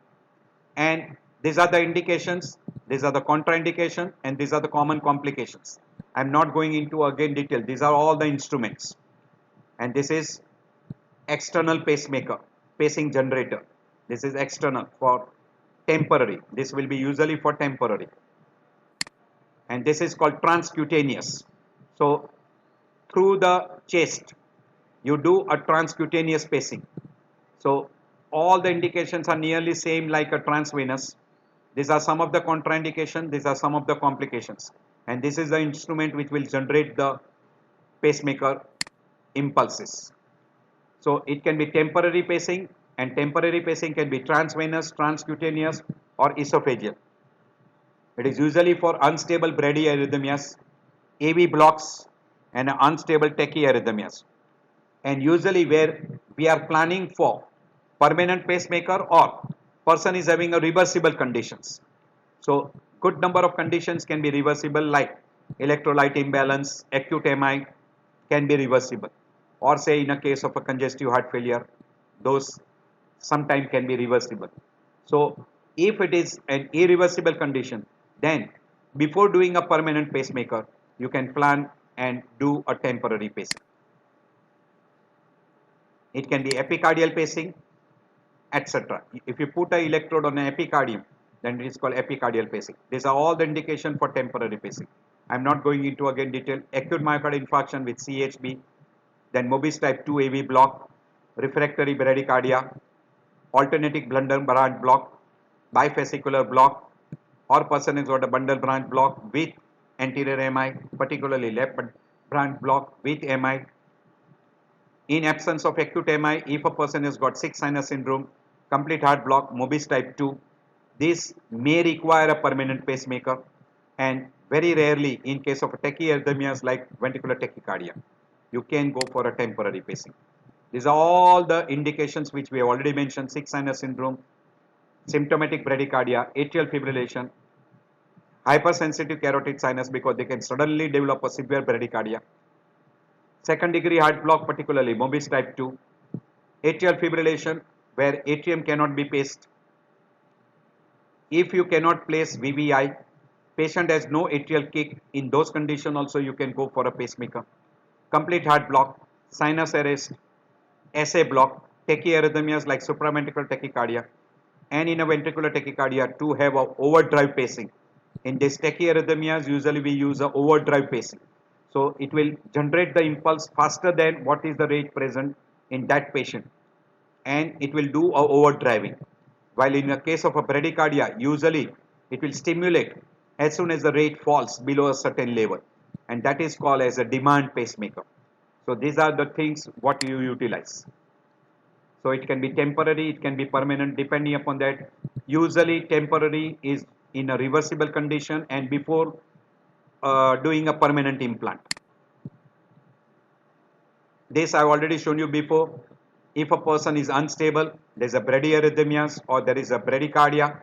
and these are the indications, these are the contraindication, and these are the common complications. I am not going into again detail. These are all the instruments, and this is external pacemaker, pacing generator. This is external for temporary. This will be usually for temporary, and this is called transcutaneous. So through the chest you do a transcutaneous pacing. So all the indications are nearly same like a transvenous. These are some of the contraindications, these are some of the complications, and this is the instrument which will generate the pacemaker impulses. So it can be temporary pacing, and temporary pacing can be transvenous, transcutaneous, or esophageal. It is usually for unstable bradyarrhythmias, AV blocks, and unstable tachyarrhythmias. And usually where we are planning for permanent pacemaker, or person is having a reversible conditions. So good number of conditions can be reversible, like electrolyte imbalance, acute MI can be reversible, or say in a case of a congestive heart failure, those sometime can be reversible. So if it is an irreversible condition, then before doing a permanent pacemaker, you can plan and do a temporary pacing. It can be epicardial pacing, etc. If you put an electrode on an epicardium, then it is called epicardial pacing. These are all the indication for temporary pacing. I am not going into again detail. Acute myocardial infarction with CHB, then Mobis type 2 AV block, refractory bradycardia, alternating bundle branch block, bifascicular block, or person has got a bundle branch block with anterior MI, particularly left branch block with MI. In absence of acute MI, if a person has got sick sinus syndrome, complete heart block, Mobis type 2, this may require a permanent pacemaker, and very rarely in case of tachyarrhythmias like ventricular tachycardia, you can go for a temporary pacing. These are all the indications which we have already mentioned: sick sinus syndrome, symptomatic bradycardia, atrial fibrillation, hypersensitive carotid sinus because they can suddenly develop a severe bradycardia, second degree heart block, particularly Mobis type 2, atrial fibrillation where atrium cannot be paced. If you cannot place VVI, patient has no atrial kick, in those conditions also you can go for a pacemaker. Complete heart block, sinus arrest, SA block, tachyarrhythmias like supraventricular tachycardia, and in a ventricular tachycardia to have a overdrive pacing. In this tachyarrhythmias, usually we use a overdrive pacing. So it will generate the impulse faster than what is the rate present in that patient, and it will do a overdriving. While in the case of a bradycardia, usually it will stimulate as soon as the rate falls below a certain level, and that is called as a demand pacemaker. So these are the things what you utilize. So it can be temporary, it can be permanent, depending upon that. Usually temporary is in a reversible condition and before doing a permanent implant. This I have already shown you before. If a person is unstable, there is a bradyarrhythmias or there is a bradycardia,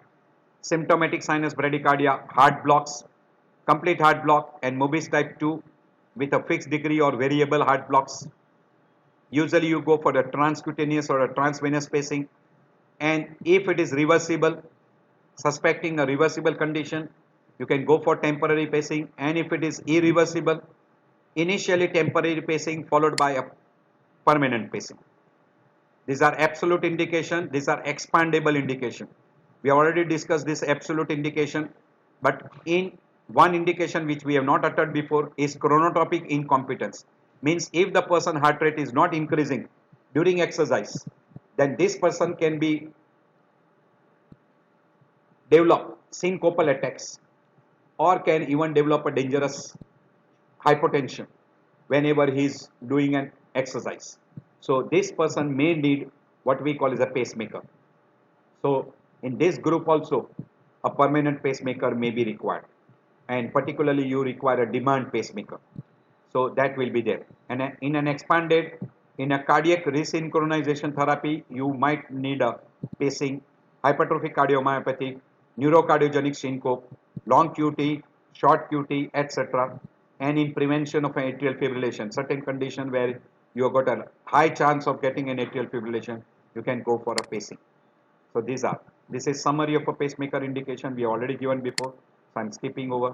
symptomatic sinus bradycardia, heart blocks, complete heart block, and Mobis type 2 with a fixed degree or variable heart blocks. Usually you go for a transcutaneous or a transvenous pacing, and if it is reversible, suspecting a reversible condition, you can go for temporary pacing, and if it is irreversible, initially temporary pacing followed by a permanent pacing. These are absolute indication, these are expandable indication. We already discussed this absolute indication, but in one indication which we have not uttered before is chronotropic incompetence. Means if the person heart rate is not increasing during exercise, then this person can be develop syncopal attacks or can even develop a dangerous hypotension whenever he is doing an exercise. So this person may need what we call as a pacemaker. So in this group also a permanent pacemaker may be required, and particularly you require a demand pacemaker. So that will be there. And in an expanded, in a cardiac resynchronization therapy, you might need a pacing, hypertrophic cardiomyopathy, neurocardiogenic syncope, long QT, short QT, etc. And in prevention of an atrial fibrillation, certain condition where you have got a high chance of getting an atrial fibrillation, you can go for a pacing. So this is summary of a pacemaker indication we already given before. So I'm skipping over.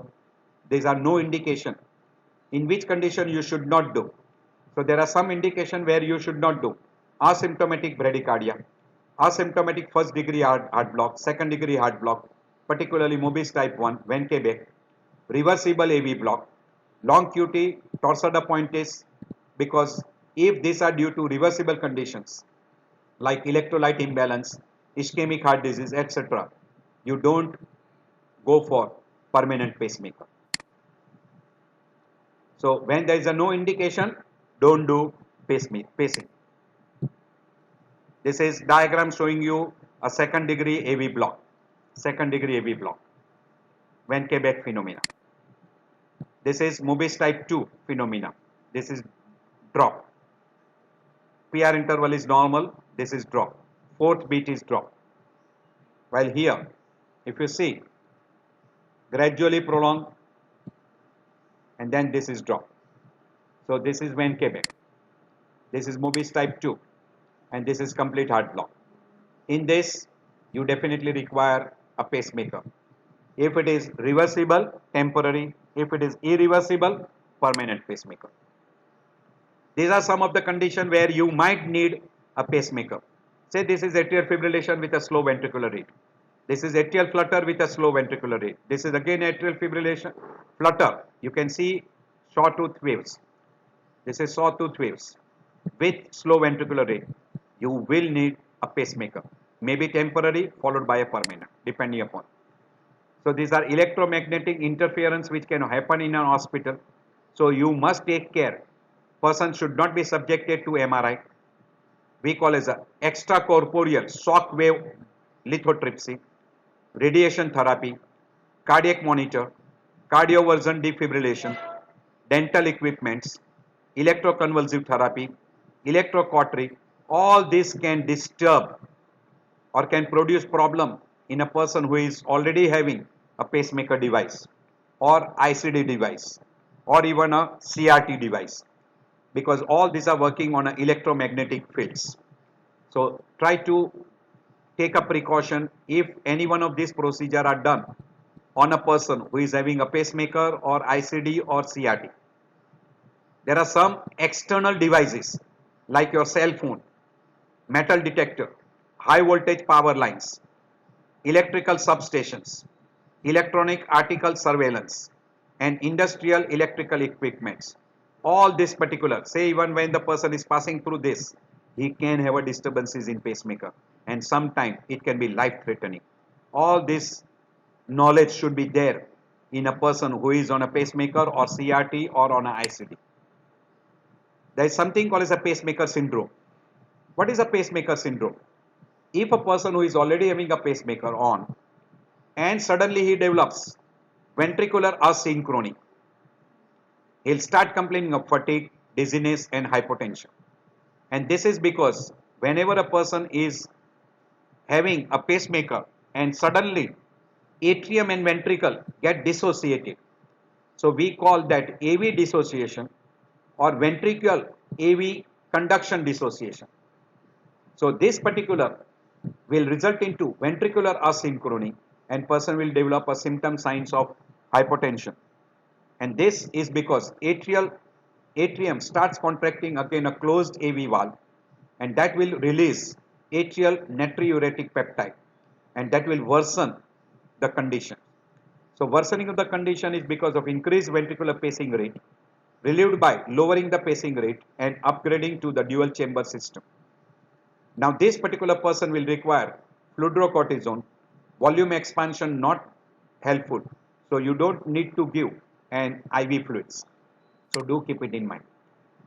These are no indication in which condition you should not do. So there are some indication where you should not do. Asymptomatic bradycardia, asymptomatic first degree heart block, second degree heart block, particularly Mobis type 1, Van Quebec, reversible AV block, long QT, torsada pointis, because if these are due to reversible conditions like electrolyte imbalance, ischemic heart disease, etc., you don't go for permanent pacemaker. So when there is a no indication, don't do pacing. This is diagram showing you a second degree AV block, Van Quebec phenomena. This is Mobis type 2 phenomena. This is drop. PR interval is normal. This is drop. Fourth beat is drop. While here, if you see, gradually prolong, and then this is drop. So this is Van Quebec. This is Mobis type 2, and this is complete heart block. In this, you definitely require a pacemaker. If it is reversible, temporary. If it is irreversible, permanent pacemaker. These are some of the conditions where you might need a pacemaker. Say this is atrial fibrillation with a slow ventricular rate. This is atrial flutter with a slow ventricular rate. This is again atrial fibrillation, flutter. You can see sawtooth waves. This is sawtooth waves with slow ventricular rate. You will need a pacemaker. Maybe temporary followed by a permanent, depending upon. So these are electromagnetic interference which can happen in an hospital. So you must take care. Person should not be subjected to MRI. We call as a extracorporeal shock wave lithotripsy, radiation therapy, cardiac monitor, cardioversion defibrillation, dental equipments, electroconvulsive therapy, electrocautery. All this can disturb or can produce problem in a person who is already having a pacemaker device or ICD device or even a CRT device, because all these are working on electromagnetic fields. So try to take a precaution if any one of these procedures are done on a person who is having a pacemaker or ICD or CRT. There are some external devices like your cell phone, metal detector, high voltage power lines, electrical substations, electronic article surveillance, and industrial electrical equipments. All this particular, say even when the person is passing through this, he can have a disturbances in pacemaker, and sometimes it can be life threatening. All this knowledge should be there in a person who is on a pacemaker or CRT or on a ICD. There is something called as a pacemaker syndrome. What is a pacemaker syndrome? If a person who is already having a pacemaker on and suddenly he develops ventricular asynchrony, he'll start complaining of fatigue, dizziness and hypotension. And this is because whenever a person is having a pacemaker and suddenly atrium and ventricle get dissociated, so we call that AV dissociation or ventricular AV conduction dissociation. So this particular will result into ventricular asynchrony and person will develop a symptom signs of hypotension. And this is because atrium starts contracting again a closed AV valve, and that will release atrial natriuretic peptide, and that will worsen the condition. So worsening of the condition is because of increased ventricular pacing rate, relieved by lowering the pacing rate and upgrading to the dual chamber system. Now this particular person will require fludrocortisone, volume expansion not helpful. So you don't need to give an IV fluids. So do keep it in mind.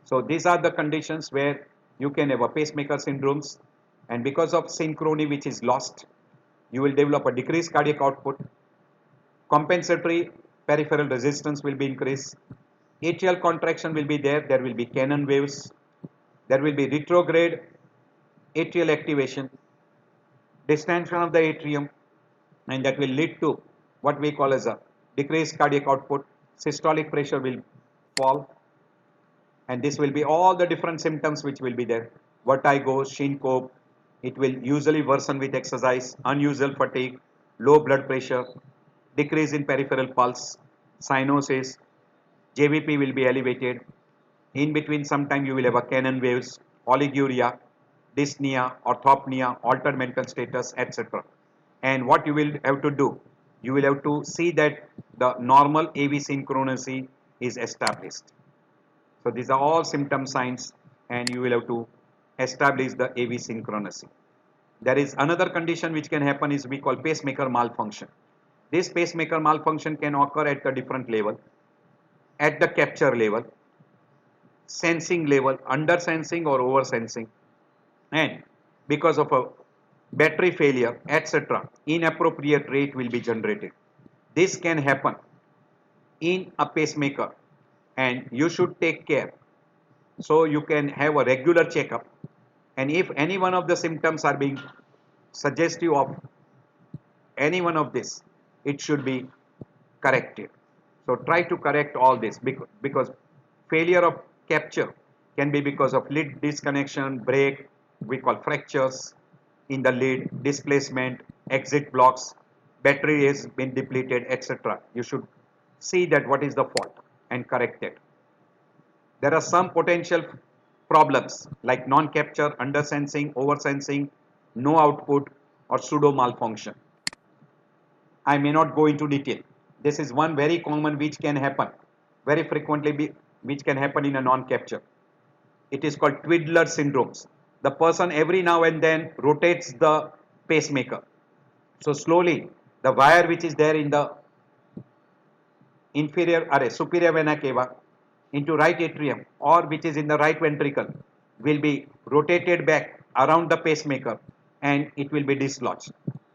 So these are the conditions where you can have a pacemaker syndromes, and because of synchrony which is lost, you will develop a decreased cardiac output, compensatory peripheral resistance will be increased, atrial contraction will be there, there will be Cannon waves, there will be retrograde atrial activation, distension of the atrium, and that will lead to what we call as a decreased cardiac output, systolic pressure will fall, and this will be all the different symptoms which will be there. Vertigo, syncope, it will usually worsen with exercise, unusual fatigue, low blood pressure, decrease in peripheral pulse, cyanosis, JVP will be elevated. In between sometime you will have a Cannon waves, oliguria, dyspnea, orthopnea, altered mental status, etc. And what you will have to do, you will have to see that the normal AV synchronicity is established. So these are all symptom signs, and you will have to establish the AV synchronicity. There is another condition which can happen is we call pacemaker malfunction. This pacemaker malfunction can occur at a different level, at the capture level, sensing level, under sensing or over sensing, and because of a battery failure, etc., inappropriate rate will be generated. This can happen in a pacemaker, and you should take care. So you can have a regular checkup, and if any one of the symptoms are being suggestive of any one of this, it should be corrected. So try to correct all this, because failure of capture can be because of lead disconnection, break, we call fractures in the lead, displacement, exit blocks, battery has been depleted, etc. You should see that what is the fault and correct it. There are some potential problems like non-capture, under-sensing, over-sensing, no output, or pseudo malfunction. I may not go into detail. This is one very common which can happen very frequently, which can happen in a non-capture. It is called twiddler syndromes. The person every now and then rotates the pacemaker. So slowly the wire which is there in the superior vena cava into right atrium, or which is in the right ventricle, will be rotated back around the pacemaker, and it will be dislodged,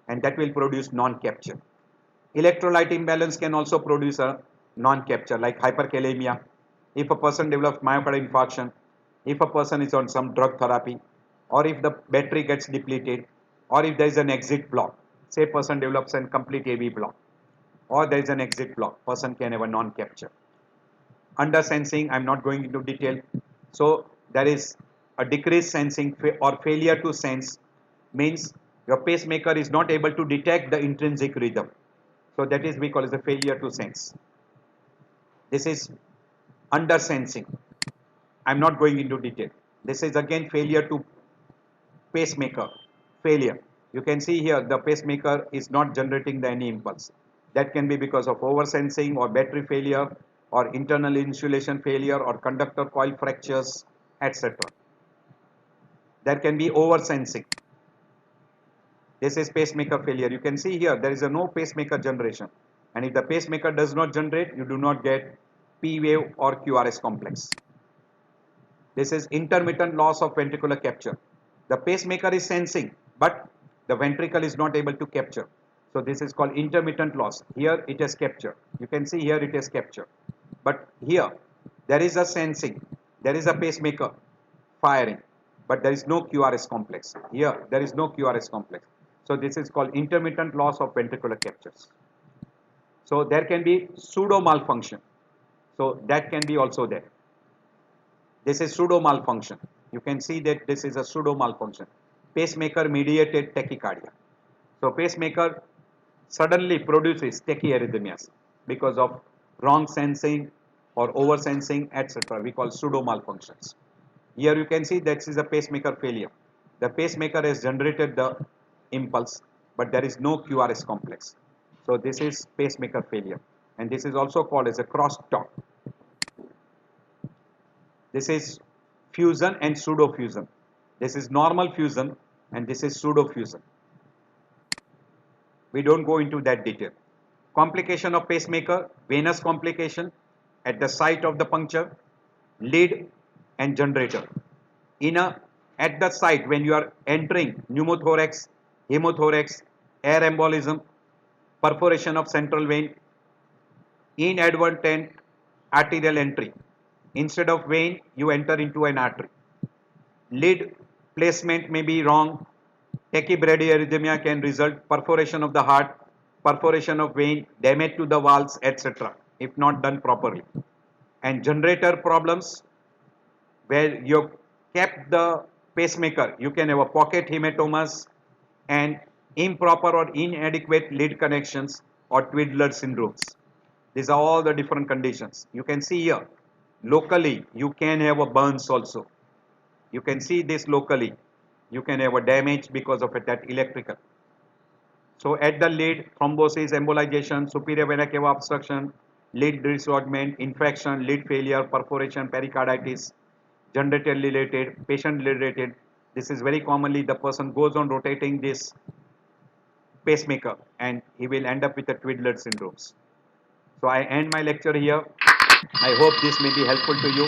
and that will produce non-capture. Electrolyte imbalance can also produce a non-capture, like hyperkalemia. If a person develops myocardial infarction, if a person is on some drug therapy, or if the battery gets depleted, or if there is an exit block, say person develops a complete AV block, or there is an exit block, person can have a non-capture. Under sensing, I am not going into detail. So there is a decreased sensing or failure to sense, means your pacemaker is not able to detect the intrinsic rhythm. So that is we call as a failure to sense. This is under sensing. I am not going into detail. This is again failure to pacemaker failure. You can see here the pacemaker is not generating any impulse. That can be because of oversensing or battery failure or internal insulation failure or conductor coil fractures, etc. There can be oversensing. This is pacemaker failure. You can see here there is a no pacemaker generation, and if the pacemaker does not generate, you do not get P wave or QRS complex. This is intermittent loss of ventricular capture. The pacemaker is sensing, but the ventricle is not able to capture. So this is called intermittent loss. Here it is capture. You can see here it is capture. But here there is a sensing. There is a pacemaker firing, but there is no QRS complex. Here there is no QRS complex. So this is called intermittent loss of ventricular captures. So there can be pseudo malfunction. So that can be also there. This is pseudo malfunction. You can see that this is a pseudo malfunction. Pacemaker mediated tachycardia. So pacemaker suddenly produces tachyarrhythmias because of wrong sensing or over sensing, etc. We call pseudo malfunctions. Here you can see that this is a pacemaker failure. The pacemaker has generated the impulse, but there is no QRS complex. So this is pacemaker failure, and this is also called as a crosstalk. This is fusion and pseudo fusion. This is normal fusion and this is pseudo fusion. We don't go into that detail. Complication of pacemaker, venous complication at the site of the puncture, lead and generator. At the site when you are entering pneumothorax, hemothorax, air embolism, perforation of central vein, inadvertent arterial entry. Instead of vein, you enter into an artery. Lead placement may be wrong. Tachybradyarrhythmia can result, perforation of the heart, perforation of vein, damage to the valves, etc. if not done properly. And generator problems, where you kept the pacemaker, you can have a pocket hematomas and improper or inadequate lead connections or Twiddler syndromes. These are all the different conditions. You can see here, locally you can have a burns also. You can see this locally. You can have a damage because of that electrical. So at the lead, thrombosis, embolization, superior vena cava obstruction, lead dislodgement, infection, lead failure, perforation, pericarditis, generator related, patient related. This is very commonly the person goes on rotating this pacemaker and he will end up with the Twiddler syndromes. So I end my lecture here. I hope this may be helpful to you.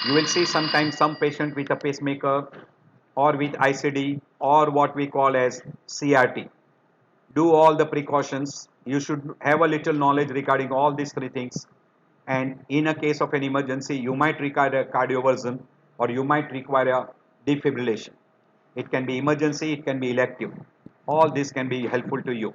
You will see sometimes some patient with a pacemaker or with ICD or what we call as CRT. Do all the precautions. You should have a little knowledge regarding all these three things. And in a case of an emergency, you might require a cardioversion or you might require a defibrillation. It can be emergency, it can be elective. All this can be helpful to you.